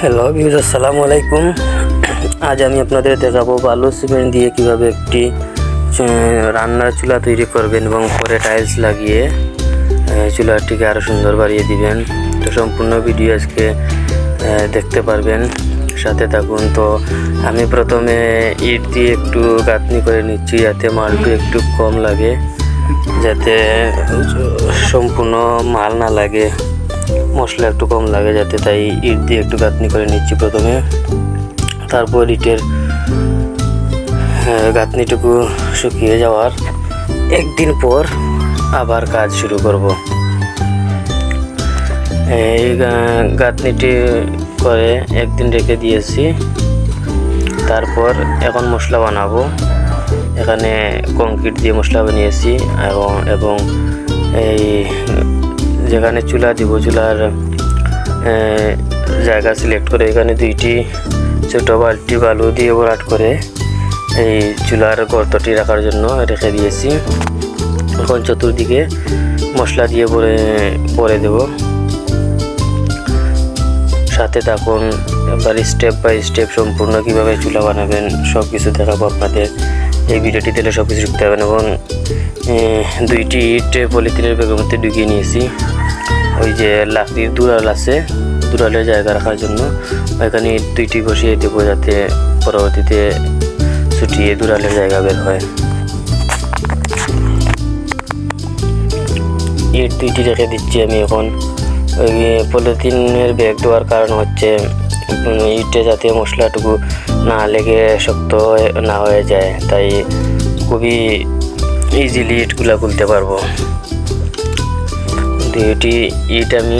Hello views, আসসালামু আলাইকুম। আজ আমি আপনাদের দেখাবো বালু সিমেন্ট দিয়ে কিভাবে একটি রান্নার চুলা তৈরি করবেন এবং পরে টাইলস লাগিয়ে চুলাটিকে আরও সুন্দর বানিয়ে দিবেন। তো সম্পূর্ণ ভিডিও আজকে দেখতে পারবেন, সাথে থাকুন। তো আমি প্রথমে ইট দিয়ে একটু গাঁথনি করে নিচ্ছি যাতে মালটু একটু কম লাগে, যাতে সম্পূর্ণ মাল না লাগে, মশলা একটু কম লাগে যাতে, তাই ইট দিয়ে একটু গাঁথনি করে নিচ্ছি প্রথমে। তারপর ইটের গাঁথনিটুকু শুকিয়ে যাওয়ার একদিন পর আবার কাজ শুরু করব। এই গাঁথনিটি করে একদিন রেখে দিয়েছি। তারপর এখন মশলা বানাবো। এখানে কংক্রিট দিয়ে মশলা বানিয়েছি এবং এই যেখানে চুলা দিব, চুলার জায়গা সিলেক্ট করে এখানে দুইটি ছোটো বালতি বালু দিয়ে ভরাট করে এই চুলার গর্তটি রাখার জন্য রেখে দিয়েছি। এখন চতুর্দিকে মশলা দিয়ে ভরে দেব। সাথে থাকুন, এবার স্টেপ বাই স্টেপ সম্পূর্ণ কীভাবে চুলা বানাবেন সব কিছু দেখাবো আপনাদের। এই ভিডিওটি দিলে সব কিছু শিখতে পারবেন। এবং দুইটি ইট পলিথিনের ব্যাগের মধ্যে ঢুকিয়ে নিয়েছি। ওই যে লাকড়ির দুরাল আছে, দুরালের জায়গা রাখার জন্য ওইখানে দুইটি বসিয়ে দেবো যাতে পরবর্তীতে ছুটিয়ে দুরালের জায়গা বের হয়। ইট দুইটি রেখে দিচ্ছি আমি এখন। ওই পলিথিনের ব্যাগ দেওয়ার কারণ হচ্ছে ইটে যাতে মশলাটুকু না লেগে শক্ত না হয়ে যায়, তাই খুবই ইজিলি ইটগুলা খুলতে পারবো। দুইটি ইট আমি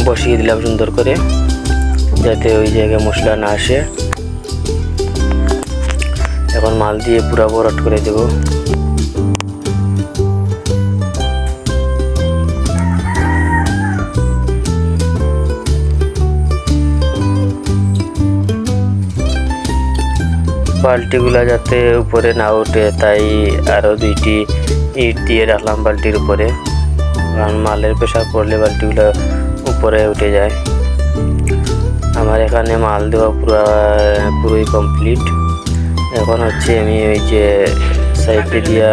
বসিয়ে দিলাম সুন্দর করে যাতে ওই জায়গায় মশলা না আসে। এখন মাল দিয়ে পুরা ভরাট করে দেব। বালতিগুলা যাতে উপরে না ওঠে তাই আরও দুইটি ইট দিয়ে রাখলাম বালতির উপরে, কারণ মালের প্রেশার পড়লে বালতিগুলো উপরে উঠে যায়। আমার এখানে মাল দেওয়া পুরোই কমপ্লিট। এখন হচ্ছে আমি ওই যে সাইডে দিয়া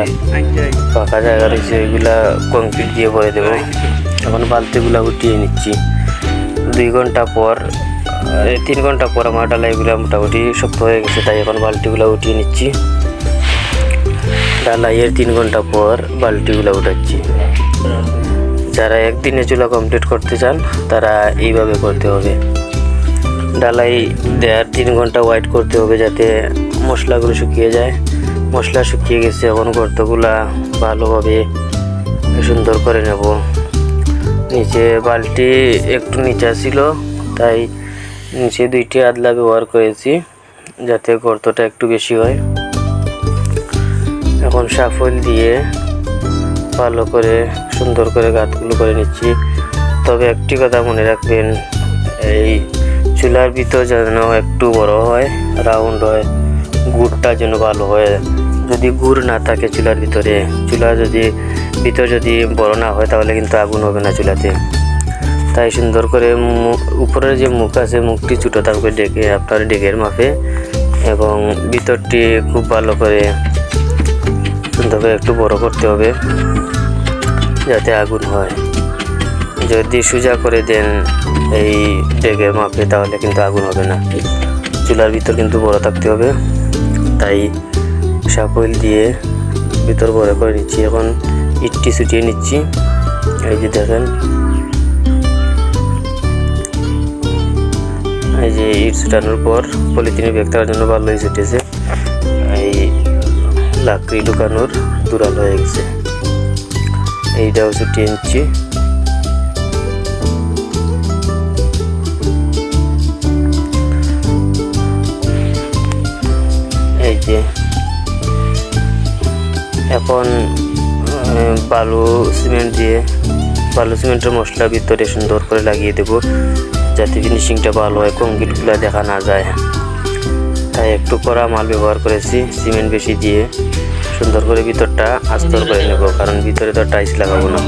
ফাঁকা জায়গা রয়েছে ওইগুলা কংক্রিট দিয়ে ভরে দেবো। এখন বালতিগুলো উঠিয়ে নিচ্ছি। 2 ঘন্টা পর 3 ঘন্টা পর আমার ডালাইগুলো মোটামুটি শক্ত হয়ে গেছে, তাই এখন বালতিগুলো উঠিয়ে নিচ্ছি। ডালাইয়ের 3 ঘন্টা পর বালতিগুলো উঠাচ্ছি। যারা একদিনে চুলা কমপ্লিট করতে চান তারা এইভাবে করতে হবে। ডালাই দেওয়ার 3 ঘন্টা ওয়েট করতে হবে যাতে মশলাগুলো শুকিয়ে যায়। মশলা শুকিয়ে গেছে, এখন গর্তগুলা ভালোভাবে সুন্দর করে নেব। নিচে বালতি একটু নিচা ছিল, তাই নিচে 2টি আদলা ব্যবহার করেছি যাতে গর্তটা একটু বেশি হয়। এখন শাফল দিয়ে ভালো করে সুন্দর করে গাঁতগুলো করে নিচ্ছি। তবে একটি কথা মনে রাখবেন, এই চুলার ভিতর যেন একটু বড় হয়, রাউন্ড হয়, গুড়টা যেন ভালো হয়। যদি গুড় না থাকে চুলার ভিতরে, ভিতর যদি বড় না হয় তাহলে কিন্তু আগুন হবে না চুলাতে। তাই সুন্দর করে উপরের যে মুখ আছে মুখটি ছোটো থাকবে আপনার ডেকের মাপে, এবং ভিতরটি খুব ভালো করে সুন্দর করে একটু বড় করতে হবে যাতে আগুন হয়। যদি সোজা করে দেন এই ডেকের মাপে তাহলে কিন্তু আগুন হবে না। চুলার ভিতর কিন্তু বড় থাকতে হবে, তাই শাপল দিয়ে ভিতর বড় করে নিচ্ছি। এখন ইটটি ছুটিয়ে নিচ্ছি। এই যে দেখেন, এই যে ইট ছুটানোর পর পলিথিনের ব্যাগ দেওয়ার জন্য ভালোই ছুটেছে। এই লাকড়ি ঢুকানোর দুরাল হয়ে গেছে, এইটাও ছুটিয়ে নিচ্ছি। এই যে এখন বালু সিমেন্টের মশলা ভিতরে সুন্দর করে লাগিয়ে দেব যাতে ফিনিশিংটা ভালো হয়, কংক্রিটগুলো দেখা না যায়। তাই একটু কড়া মাল ব্যবহার করেছি, সিমেন্ট বেশি দিয়ে সুন্দর করে ভিতরটা আস্তর করে নেব, কারণ ভিতরে তো টাইলস লাগাবো না।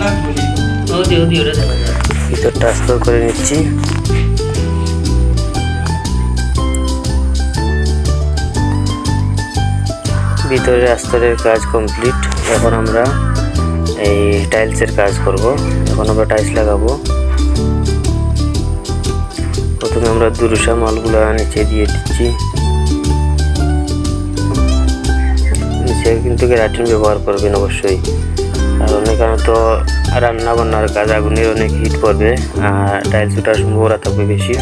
ভিতরটা আস্তর করে নিচ্ছি। ভিতরের আস্তরের কাজ কমপ্লিট। এখন আমরা এই টাইলসের কাজ করব। এখন আমরা টাইলস লাগাবো। প্রথমে আমরা দুরুসা মালগুলা নিচে দিয়ে দিচ্ছি। নিচে কিন্তু কেরাটিন ব্যবহার করবেন অবশ্যই, কারণ এখানে তো রান্না বান্নার কাজ, আগুনের অনেক হিট পড়বে আর টাইলস ওঠার সম্ভাবনা থাকবে বেশি।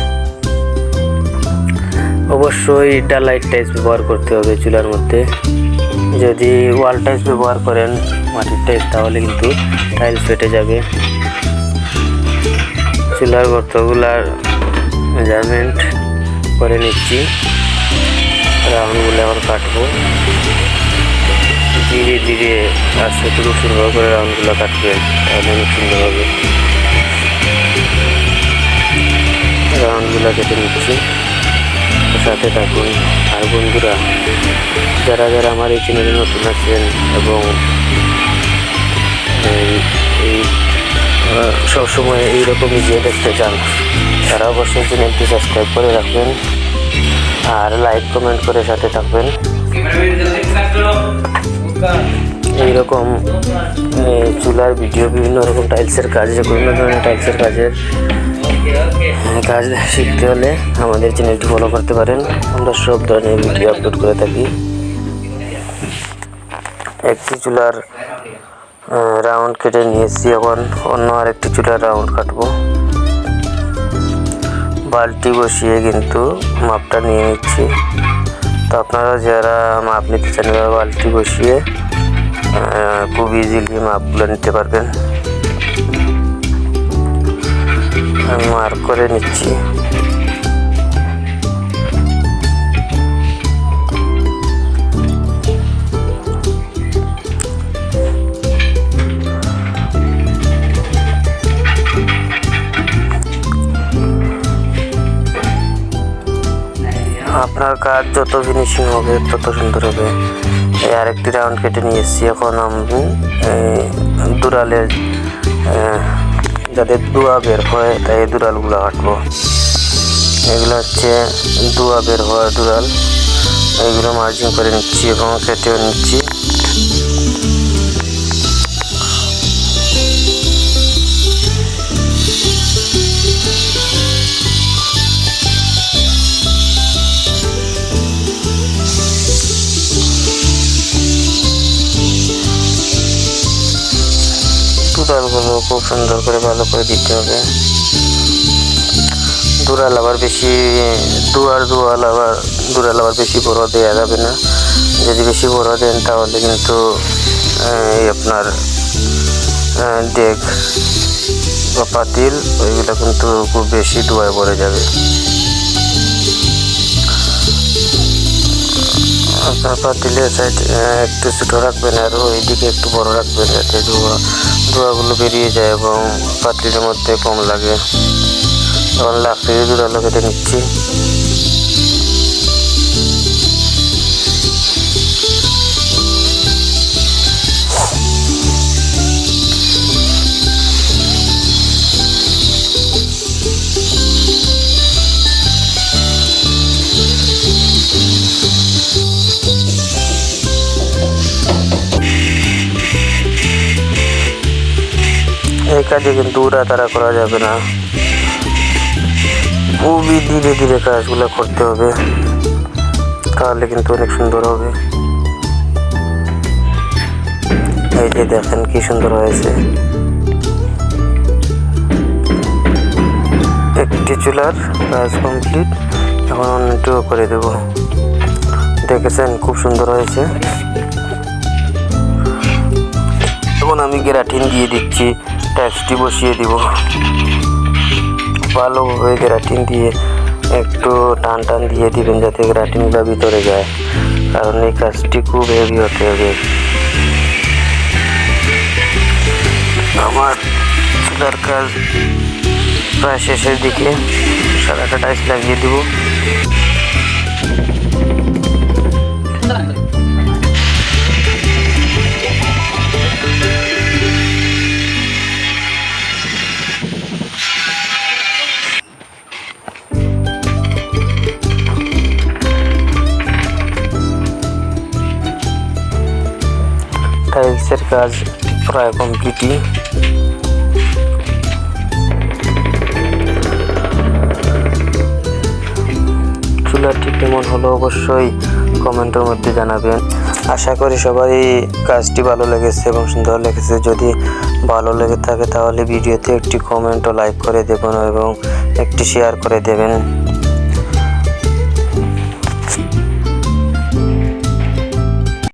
অবশ্যই ডালাইট টাইলস ব্যবহার করতে হবে চুলার মধ্যে। যদি ওয়াল টাইলস ব্যবহার করেন, মাটির টাইলস, তাহলে কিন্তু টাইলস ফেটে যাবে। চুলার গর্তগুলার মেজারমেন্ট করে নিচ্ছি। রাউন্ডগুলো এখন কাটবো। ধীরে ধীরে আস্তে টুকু সুন্দর করে রাউন্ডগুলো কাটবেন, তাহলে অনেক সুন্দর হবে। রাউন্ডগুলো কেটে নিচ্ছি, সাথে থাকুন। আর বন্ধুরা, যারা যারা আমার এই চ্যানেলে নতুন আছেন এবং এই সবসময় এইরকম ভিডিও দেখতে চান, তারা অবশ্যই চ্যানেলটি সাবস্ক্রাইব করে রাখবেন আর লাইক কমেন্ট করে সাথে থাকবেন। এইরকম চুলার ভিডিও, বিভিন্ন রকম টাইলসের কাজ, যে কোনো ধরনের টাইলসের কাজ শিখতে হলে আমাদের চ্যানেলটি ফলো করতে পারেন। আমরা সব ধরনের ভিডিও আপলোড করে থাকি। একটি চুলার রাউন্ড কেটে নিয়েছি, এখন অন্য আরেকটি চুলার রাউন্ড কাটবো। বালতি বসিয়ে কিন্তু মাপটা নিয়ে নিচ্ছি। তো আপনারা যারা মাপ নিতে চান, বালতি বসিয়ে খুব ইজিলি মাপগুলো নিতে পারবেন। আমি মার্ক করে নিচ্ছি। আপনার কাজ যত ফিনিশিং হবে তত সুন্দর হবে। এই আরেকটি রাউন্ড কেটে নিয়েছি। এখন আমি দুরালের যাতে ধোঁয়া বের হয়, তাই এই দুরালগুলো কাটবো। এগুলো হচ্ছে ধোঁয়া বের হওয়ার দুরাল। এইগুলো মার্জিন করে নিচ্ছি এবং কেটেও নিচ্ছি। দুরালগুলো খুব সুন্দর করে ভালো করে দিতে হবে। দুরাল আবার বেশি দুরাল আবার বেশি বড় দেওয়া যাবে না। যদি বেশি বড় দেন তাহলে কিন্তু আপনার ডেক বা পাতিল ওইগুলো কিন্তু খুব বেশি ধোঁয়ায় ভরে যাবে। আপনার পাতিলের সাইড একটু ছোটো রাখবেন আর ওইদিকে একটু বড় রাখবেন, যাতে ধোঁয়াগুলো বেরিয়ে যায় এবং পাতিলের মধ্যে কম লাগে। এখন লাকড়ি দুরালো কেটে নিচ্ছি। এই কাজে কিন্তু তাড়াতাড়ি করা যাবে না, খুবই ধীরে ধীরে কাজগুলো করতে হবে, তাহলে কিন্তু অনেক সুন্দর হবে। এই যে দেখেন কি সুন্দর হয়েছে। একটি চুলার কাজ কমপ্লিট। এখন অন্যটিও করে দেব। দেখেছেন খুব সুন্দর হয়েছে। এখন আমি কেরাটিন দিয়ে দিচ্ছি, টাইলসটি বসিয়ে দিব। ভালোভাবে কেরাটিন দিয়ে একটু টান টান দিয়ে দিবেন, যাতে কেরাটিনগুলো ভিতরে যায়, কারণ এই কাজটি খুব হেভি হতে হবে। আমার চুলার কাজ প্রায় শেষের দিকে। সারাটা টাইলস লাগিয়ে দিব। নিচের কাজ প্রায় কমপ্লিটই। চুলাটি কেমন হলো অবশ্যই কমেন্টের মধ্যে জানাবেন। আশা করি সবাই কাজটি ভালো লেগেছে এবং সুন্দর লেগেছে। যদি ভালো লেগে থাকে তাহলে ভিডিওতে একটি কমেন্ট ও লাইক করে দেবেন এবং একটি শেয়ার করে দেবেন।